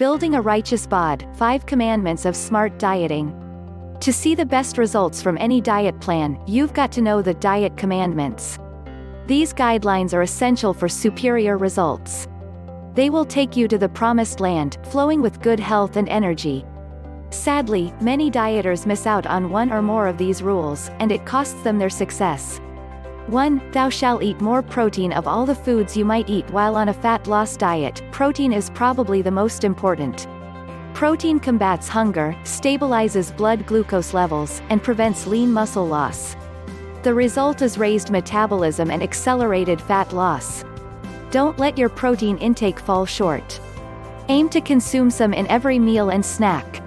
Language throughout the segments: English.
Building a righteous bod, 5 commandments of smart dieting. To see the best results from any diet plan, you've got to know the diet commandments. These guidelines are essential for superior results. They will take you to the promised land, flowing with good health and energy. Sadly, many dieters miss out on one or more of these rules, and it costs them their success. 1. Thou shalt eat more protein. Of all the foods you might eat while on a fat loss diet, protein is probably the most important. Protein combats hunger, stabilizes blood glucose levels, and prevents lean muscle loss. The result is raised metabolism and accelerated fat loss. Don't let your protein intake fall short. Aim to consume some in every meal and snack.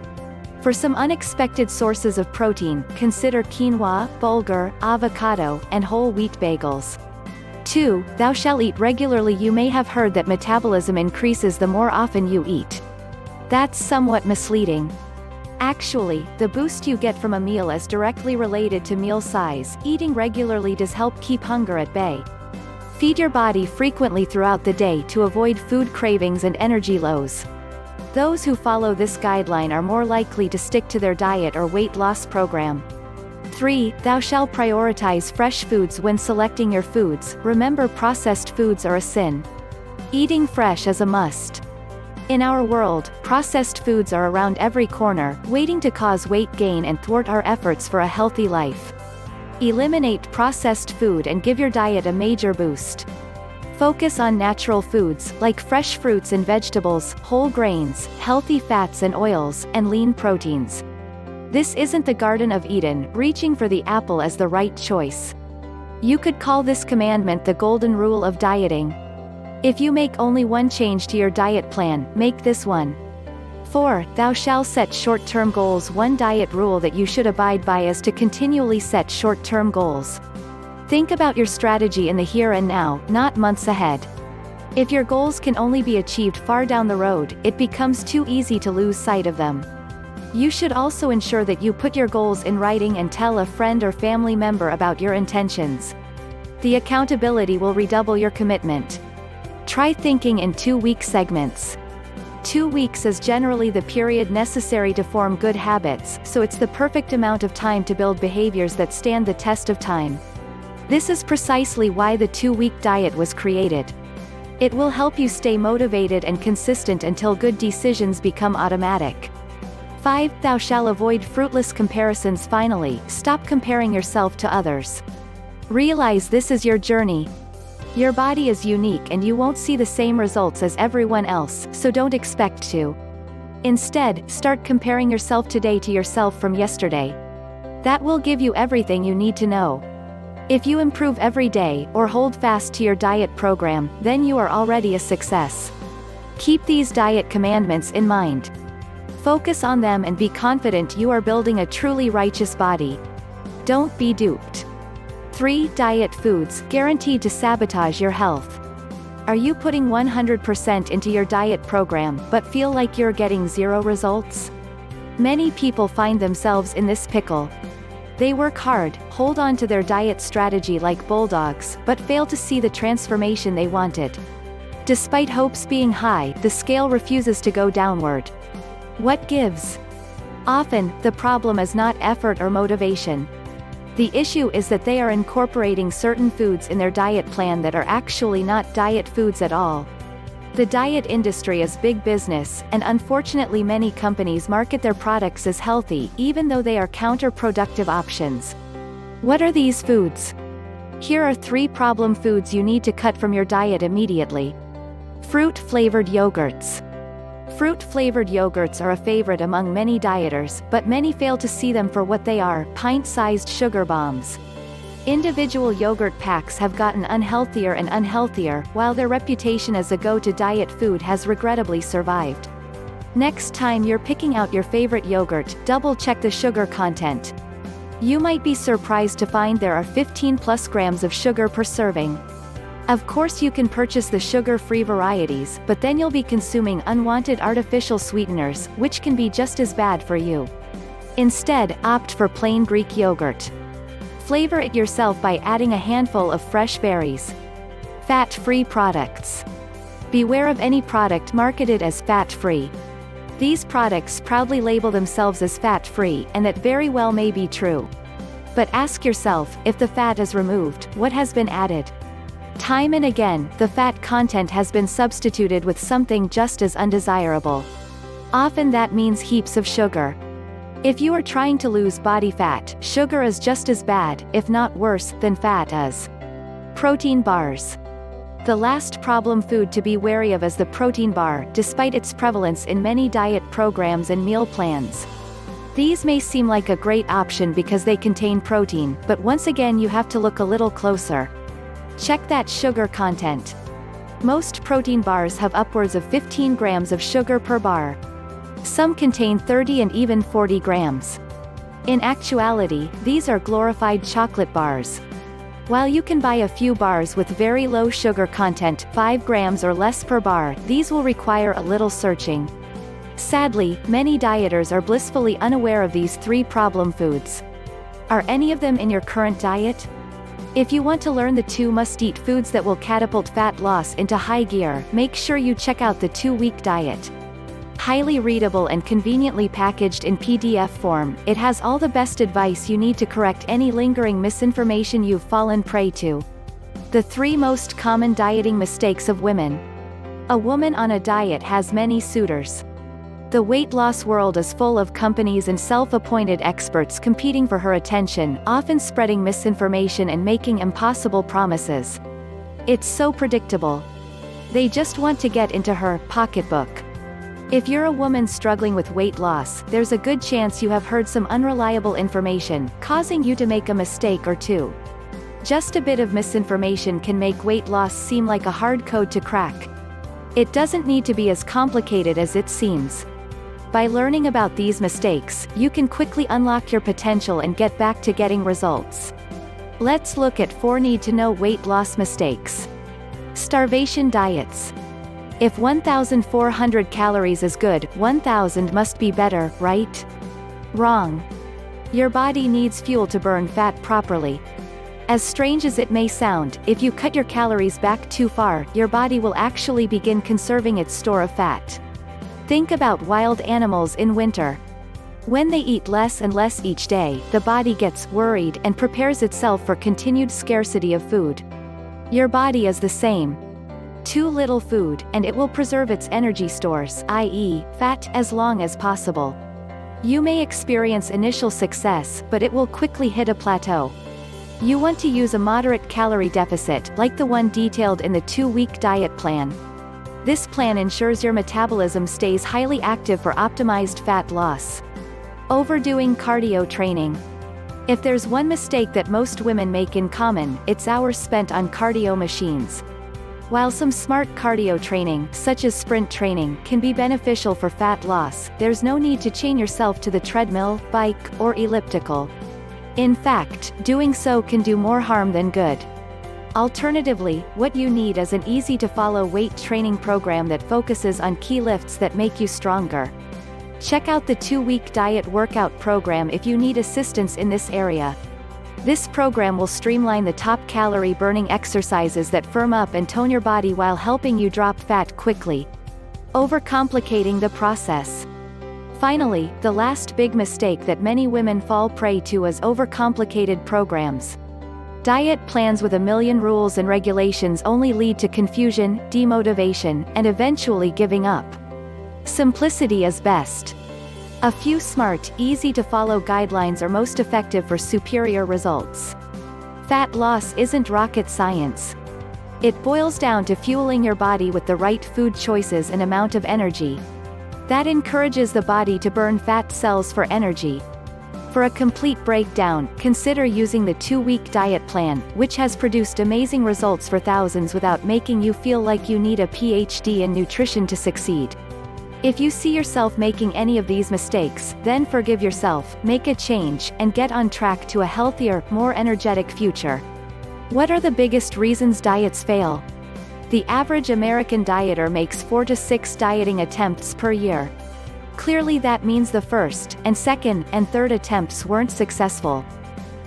For some unexpected sources of protein, consider quinoa, bulgur, avocado, and whole wheat bagels. 2. Thou shalt eat regularly. You may have heard that metabolism increases the more often you eat. That's somewhat misleading. Actually, the boost you get from a meal is directly related to meal size. Eating regularly does help keep hunger at bay. Feed your body frequently throughout the day to avoid food cravings and energy lows. Those who follow this guideline are more likely to stick to their diet or weight loss program. 3. Thou shalt prioritize fresh foods when selecting your foods. Remember, processed foods are a sin. Eating fresh is a must. In our world, processed foods are around every corner, waiting to cause weight gain and thwart our efforts for a healthy life. Eliminate processed food and give your diet a major boost. Focus on natural foods, like fresh fruits and vegetables, whole grains, healthy fats and oils, and lean proteins. This isn't the Garden of Eden, reaching for the apple as the right choice. You could call this commandment the golden rule of dieting. If you make only one change to your diet plan, make this one. 4. Thou shalt set short-term goals. One diet rule that you should abide by is to continually set short-term goals. Think about your strategy in the here and now, not months ahead. If your goals can only be achieved far down the road, it becomes too easy to lose sight of them. You should also ensure that you put your goals in writing and tell a friend or family member about your intentions. The accountability will redouble your commitment. Try thinking in 2-week segments. 2 weeks is generally the period necessary to form good habits, so it's the perfect amount of time to build behaviors that stand the test of time. This is precisely why the 2-week diet was created. It will help you stay motivated and consistent until good decisions become automatic. 5. Thou shalt avoid fruitless comparisons. Finally, stop comparing yourself to others. Realize this is your journey. Your body is unique and you won't see the same results as everyone else, so don't expect to. Instead, start comparing yourself today to yourself from yesterday. That will give you everything you need to know. If you improve every day, or hold fast to your diet program, then you are already a success. Keep these diet commandments in mind. Focus on them and be confident you are building a truly righteous body. Don't be duped. 3. Diet foods, guaranteed to sabotage your health. Are you putting 100% into your diet program, but feel like you're getting zero results? Many people find themselves in this pickle. They work hard, hold on to their diet strategy like bulldogs, but fail to see the transformation they wanted. Despite hopes being high, the scale refuses to go downward. What gives? Often, the problem is not effort or motivation. The issue is that they are incorporating certain foods in their diet plan that are actually not diet foods at all. The diet industry is big business, and unfortunately many companies market their products as healthy, even though they are counterproductive options. What are these foods? Here are 3 problem foods you need to cut from your diet immediately. Fruit-flavored yogurts. Fruit-flavored yogurts are a favorite among many dieters, but many fail to see them for what they are: pint-sized sugar bombs. Individual yogurt packs have gotten unhealthier and unhealthier, while their reputation as a go-to diet food has regrettably survived. Next time you're picking out your favorite yogurt, double-check the sugar content. You might be surprised to find there are 15+ grams of sugar per serving. Of course you can purchase the sugar-free varieties, but then you'll be consuming unwanted artificial sweeteners, which can be just as bad for you. Instead, opt for plain Greek yogurt. Flavor it yourself by adding a handful of fresh berries. Fat-free products. Beware of any product marketed as fat-free. These products proudly label themselves as fat-free, and that very well may be true. But ask yourself, if the fat is removed, what has been added? Time and again, the fat content has been substituted with something just as undesirable. Often that means heaps of sugar. If you are trying to lose body fat, sugar is just as bad, if not worse, than fat is. Protein bars. The last problem food to be wary of is the protein bar, despite its prevalence in many diet programs and meal plans. These may seem like a great option because they contain protein, but once again you have to look a little closer. Check that sugar content. Most protein bars have upwards of 15 grams of sugar per bar. Some contain 30 and even 40 grams. In actuality, these are glorified chocolate bars. While you can buy a few bars with very low sugar content, 5 grams or less per bar, these will require a little searching. Sadly, many dieters are blissfully unaware of these 3 problem foods. Are any of them in your current diet? If you want to learn the 2 must-eat foods that will catapult fat loss into high gear, make sure you check out the 2-week diet. Highly readable and conveniently packaged in PDF form, it has all the best advice you need to correct any lingering misinformation you've fallen prey to. The 3 most common dieting mistakes of women. A woman on a diet has many suitors. The weight loss world is full of companies and self-appointed experts competing for her attention, often spreading misinformation and making impossible promises. It's so predictable. They just want to get into her pocketbook. If you're a woman struggling with weight loss, there's a good chance you have heard some unreliable information, causing you to make a mistake or two. Just a bit of misinformation can make weight loss seem like a hard code to crack. It doesn't need to be as complicated as it seems. By learning about these mistakes, you can quickly unlock your potential and get back to getting results. Let's look at 4 need-to-know weight loss mistakes. Starvation diets. If 1,400 calories is good, 1,000 must be better, right? Wrong. Your body needs fuel to burn fat properly. As strange as it may sound, if you cut your calories back too far, your body will actually begin conserving its store of fat. Think about wild animals in winter. When they eat less and less each day, the body gets worried and prepares itself for continued scarcity of food. Your body is the same. Too little food, and it will preserve its energy stores, i.e., fat, as long as possible. You may experience initial success, but it will quickly hit a plateau. You want to use a moderate calorie deficit, like the one detailed in the 2-week diet plan. This plan ensures your metabolism stays highly active for optimized fat loss. Overdoing cardio training. If there's one mistake that most women make in common, it's hours spent on cardio machines. While some smart cardio training, such as sprint training, can be beneficial for fat loss, there's no need to chain yourself to the treadmill, bike, or elliptical. In fact, doing so can do more harm than good. Alternatively, what you need is an easy-to-follow weight training program that focuses on key lifts that make you stronger. Check out the 2-week diet workout program if you need assistance in this area. This program will streamline the top calorie-burning exercises that firm up and tone your body while helping you drop fat quickly. Overcomplicating the process. Finally, the last big mistake that many women fall prey to is overcomplicated programs. Diet plans with a million rules and regulations only lead to confusion, demotivation, and eventually giving up. Simplicity is best. A few smart, easy-to-follow guidelines are most effective for superior results. Fat loss isn't rocket science. It boils down to fueling your body with the right food choices and amount of energy. That encourages the body to burn fat cells for energy. For a complete breakdown, consider using the 2-week diet plan, which has produced amazing results for thousands without making you feel like you need a PhD in nutrition to succeed. If you see yourself making any of these mistakes, then forgive yourself, make a change, and get on track to a healthier, more energetic future. What are the biggest reasons diets fail? The average American dieter makes 4 to 6 dieting attempts per year. Clearly that means the first, and second, and third attempts weren't successful.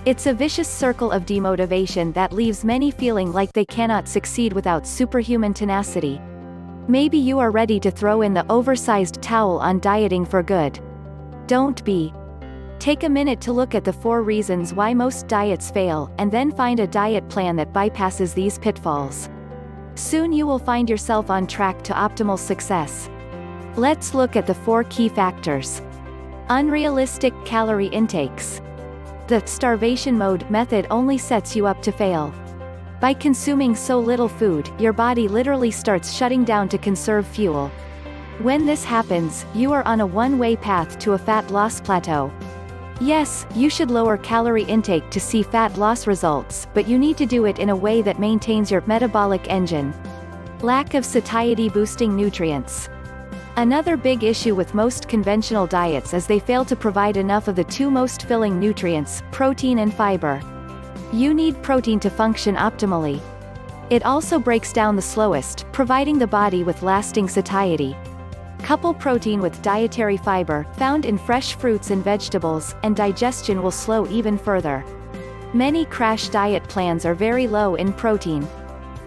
It's a vicious circle of demotivation that leaves many feeling like they cannot succeed without superhuman tenacity. Maybe you are ready to throw in the oversized towel on dieting for good. Don't be. Take a minute to look at the 4 reasons why most diets fail, and then find a diet plan that bypasses these pitfalls. Soon you will find yourself on track to optimal success. Let's look at the 4 key factors. Unrealistic calorie intakes. The starvation mode method only sets you up to fail. By consuming so little food, your body literally starts shutting down to conserve fuel. When this happens, you are on a one-way path to a fat loss plateau. Yes, you should lower calorie intake to see fat loss results, but you need to do it in a way that maintains your metabolic engine. Lack of satiety-boosting nutrients. Another big issue with most conventional diets is they fail to provide enough of the 2 most filling nutrients, protein and fiber. You need protein to function optimally. It also breaks down the slowest, providing the body with lasting satiety. Couple protein with dietary fiber, found in fresh fruits and vegetables, and digestion will slow even further. Many crash diet plans are very low in protein.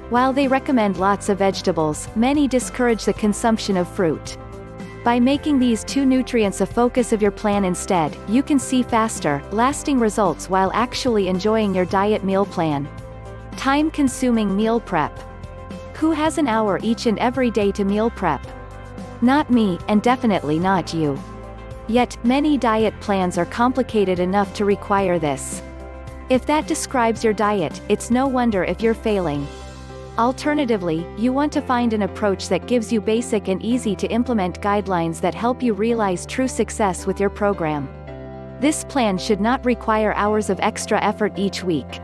While they recommend lots of vegetables, many discourage the consumption of fruit. By making these 2 nutrients a focus of your plan instead, you can see faster, lasting results while actually enjoying your diet meal plan. Time-consuming meal prep. Who has an hour each and every day to meal prep? Not me, and definitely not you. Yet, many diet plans are complicated enough to require this. If that describes your diet, it's no wonder if you're failing. Alternatively, you want to find an approach that gives you basic and easy to implement guidelines that help you realize true success with your program. This plan should not require hours of extra effort each week.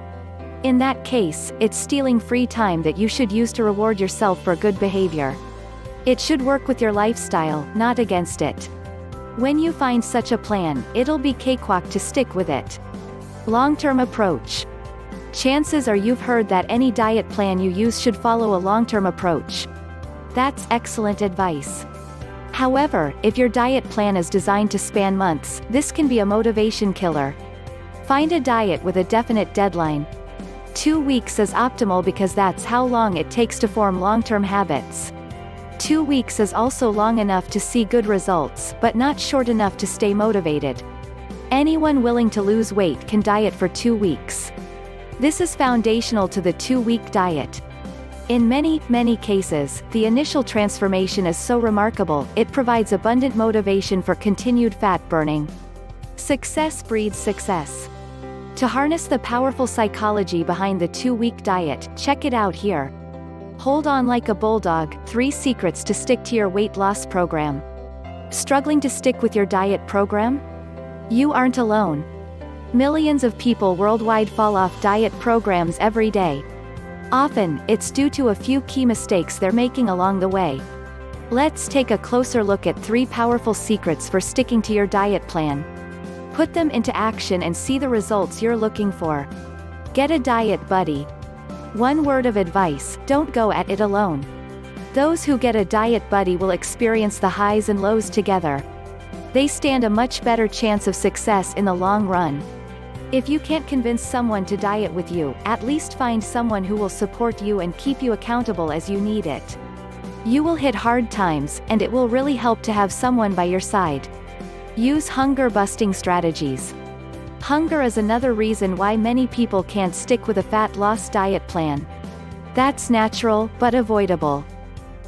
In that case, it's stealing free time that you should use to reward yourself for good behavior. It should work with your lifestyle, not against it. When you find such a plan, it'll be cakewalk to stick with it. Long-term approach. Chances are you've heard that any diet plan you use should follow a long-term approach. That's excellent advice. However, if your diet plan is designed to span months, this can be a motivation killer. Find a diet with a definite deadline. 2 weeks is optimal because that's how long it takes to form long-term habits. 2 weeks is also long enough to see good results, but not short enough to stay motivated. Anyone willing to lose weight can diet for 2 weeks. This is foundational to the 2-week diet. In many cases, the initial transformation is so remarkable, it provides abundant motivation for continued fat burning. Success breeds success. To harness the powerful psychology behind the 2-week diet, check it out here. Hold on like a bulldog, 3 secrets to stick to your weight loss program. Struggling to stick with your diet program? You aren't alone. Millions of people worldwide fall off diet programs every day. Often, it's due to a few key mistakes they're making along the way. Let's take a closer look at 3 powerful secrets for sticking to your diet plan. Put them into action and see the results you're looking for. Get a diet buddy. One word of advice: don't go at it alone. Those who get a diet buddy will experience the highs and lows together. They stand a much better chance of success in the long run. If you can't convince someone to diet with you, at least find someone who will support you and keep you accountable as you need it. You will hit hard times, and it will really help to have someone by your side. Use hunger-busting strategies. Hunger is another reason why many people can't stick with a fat loss diet plan. That's natural, but avoidable.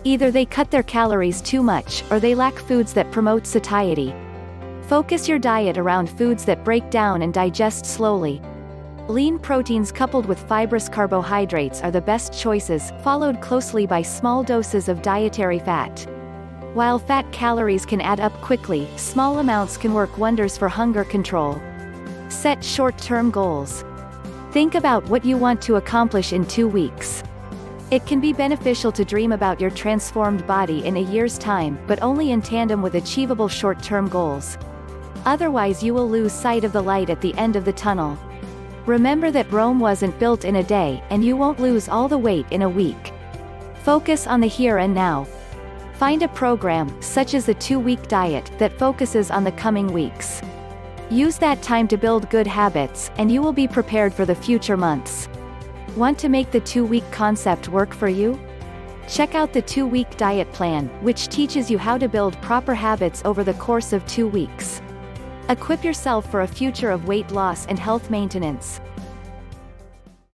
Either they cut their calories too much, or they lack foods that promote satiety. Focus your diet around foods that break down and digest slowly. Lean proteins coupled with fibrous carbohydrates are the best choices, followed closely by small doses of dietary fat. While fat calories can add up quickly, small amounts can work wonders for hunger control. Set short-term goals. Think about what you want to accomplish in 2 weeks. It can be beneficial to dream about your transformed body in a year's time, but only in tandem with achievable short-term goals. Otherwise you will lose sight of the light at the end of the tunnel. Remember that Rome wasn't built in a day, and you won't lose all the weight in a week. Focus on the here and now. Find a program, such as the 2-week diet, that focuses on the coming weeks. Use that time to build good habits, and you will be prepared for the future months. Want to make the 2-week concept work for you? Check out the 2-week diet plan, which teaches you how to build proper habits over the course of 2 weeks. Equip yourself for a future of weight loss and health maintenance.